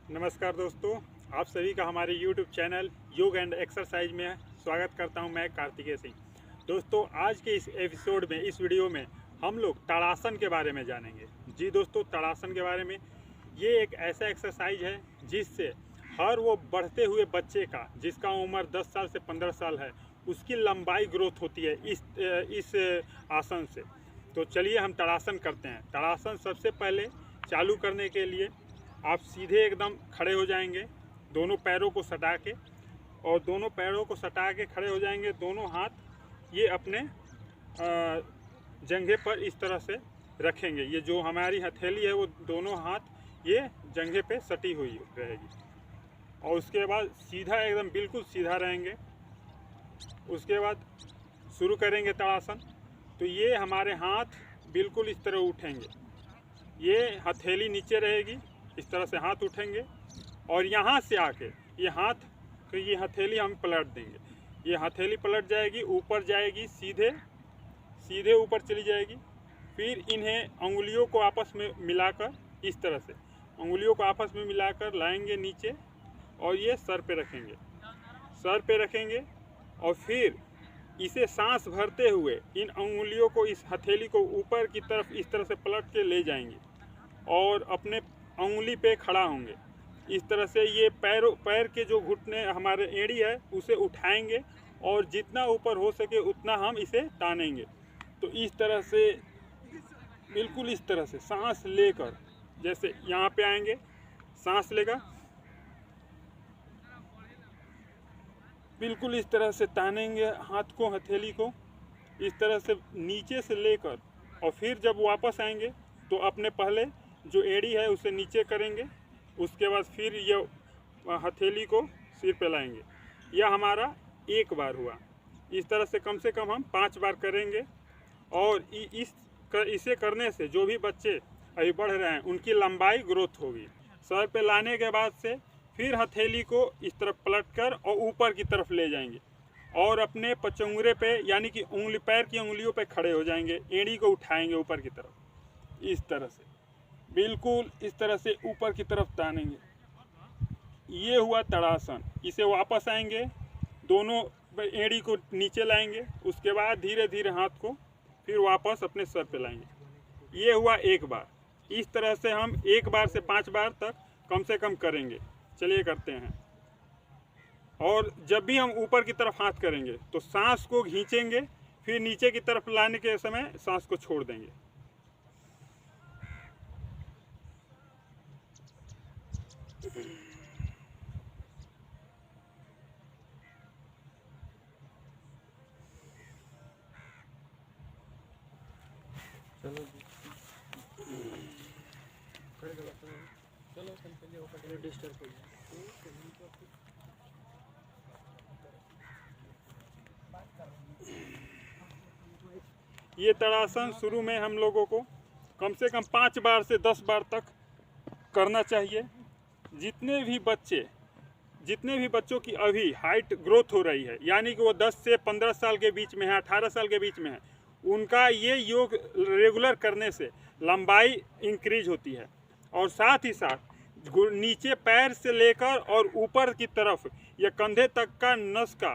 नमस्कार दोस्तों, आप सभी का हमारे YouTube चैनल योग एंड एक्सरसाइज में स्वागत करता हूं। मैं कार्तिकेय सिंह। दोस्तों, आज के इस एपिसोड में, इस वीडियो में हम लोग ताड़ासन के बारे में जानेंगे। जी दोस्तों, ताड़ासन के बारे में ये एक ऐसा एक्सरसाइज है जिससे हर वो बढ़ते हुए बच्चे का, जिसका उम्र 10 साल से 15 साल है, उसकी लंबाई ग्रोथ होती है इस आसन से। तो चलिए हम ताड़ासन करते हैं। ताड़ासन सबसे पहले चालू करने के लिए आप सीधे एकदम खड़े हो जाएंगे, दोनों पैरों को सटा के, और दोनों पैरों को सटा के खड़े हो जाएंगे। दोनों हाथ ये अपने जंघे पर इस तरह से रखेंगे। ये जो हमारी हथेली है वो दोनों हाथ ये जंघे पे सटी हुई रहेगी, और उसके बाद सीधा एकदम बिल्कुल सीधा रहेंगे। उसके बाद शुरू करेंगे ताड़ासन। तो ये हमारे हाथ बिल्कुल इस तरह उठेंगे, ये हथेली नीचे रहेगी, इस तरह से हाथ उठेंगे, और यहाँ से आके ये हाथ तो ये हथेली हम पलट देंगे। ये हथेली पलट जाएगी, ऊपर जाएगी, सीधे सीधे ऊपर चली जाएगी। फिर इन्हें अंगुलियों को आपस में मिलाकर, इस तरह से अंगुलियों को आपस में मिलाकर लाएंगे नीचे, और ये सर पे रखेंगे, सर पे रखेंगे। और फिर इसे सांस भरते हुए इन अंगुलियों को, इस हथेली को ऊपर की तरफ इस तरह से पलट के ले जाएंगे, और अपने अंगुली पे खड़ा होंगे। इस तरह से ये पैर के जो घुटने हमारे एड़ी है उसे उठाएंगे, और जितना ऊपर हो सके उतना हम इसे तानेंगे। तो इस तरह से, बिल्कुल इस तरह से सांस लेकर, जैसे यहाँ पे आएंगे, सांस लेगा, बिल्कुल इस तरह से तानेंगे हाथ को, हथेली को इस तरह से नीचे से लेकर, और फिर जब वापस आएंगे तो अपने पहले जो एड़ी है उसे नीचे करेंगे। उसके बाद फिर ये हथेली को सिर पे लाएंगे। यह हमारा एक बार हुआ। इस तरह से कम हम 5 बार करेंगे, और इसे करने से जो भी बच्चे अभी बढ़ रहे हैं उनकी लंबाई ग्रोथ होगी। सर पे लाने के बाद से फिर हथेली को इस तरफ पलट कर और ऊपर की तरफ ले जाएंगे, और अपने पचंगुरे पे, यानी कि उंगली, पैर की उंगलियों पे खड़े हो जाएंगे। एड़ी को उठाएंगे ऊपर की तरफ, इस तरह से बिल्कुल इस तरह से ऊपर की तरफ तानेंगे। ये हुआ ताड़ासन। इसे वापस आएंगे, दोनों एड़ी को नीचे लाएंगे, उसके बाद धीरे धीरे हाथ को फिर वापस अपने सर पे लाएंगे। ये हुआ एक बार। इस तरह से हम 1 बार से 5 बार तक कम से कम करेंगे। चलिए करते हैं। और जब भी हम ऊपर की तरफ हाथ करेंगे तो सांस को खींचेंगे, फिर नीचे की तरफ लाने के समय सांस को छोड़ देंगे। ये ताड़ासन शुरू में हम लोगों को कम से कम 5 बार से 10 बार तक करना चाहिए। जितने भी बच्चों की अभी हाइट ग्रोथ हो रही है, यानी कि वो 10 से 15 साल के बीच में है, 18 साल के बीच में है, उनका ये योग रेगुलर करने से लंबाई इंक्रीज होती है। और साथ ही साथ नीचे पैर से लेकर और ऊपर की तरफ या कंधे तक का नस का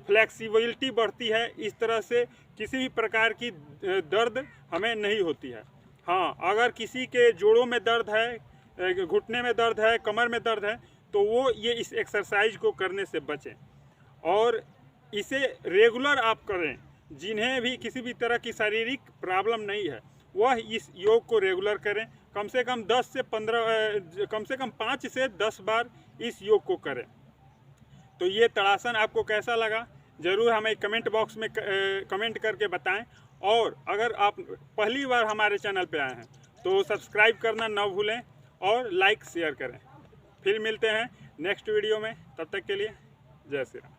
फ्लेक्सिबिलिटी बढ़ती है। इस तरह से किसी भी प्रकार की दर्द हमें नहीं होती है। हाँ, अगर किसी के जोड़ों में दर्द है, घुटने में दर्द है, कमर में दर्द है, तो वो ये इस एक्सरसाइज को करने से बचें, और इसे रेगुलर आप करें। जिन्हें भी किसी भी तरह की शारीरिक प्रॉब्लम नहीं है वह इस योग को रेगुलर करें। कम से कम 5 से 10 बार इस योग को करें। तो ये ताड़ासन आपको कैसा लगा ज़रूर हमें कमेंट बॉक्स में कमेंट करके बताएं। और अगर आप पहली बार हमारे चैनल पे आए हैं तो सब्सक्राइब करना ना भूलें, और लाइक शेयर करें। फिर मिलते हैं नेक्स्ट वीडियो में। तब तक के लिए जय श्री राम।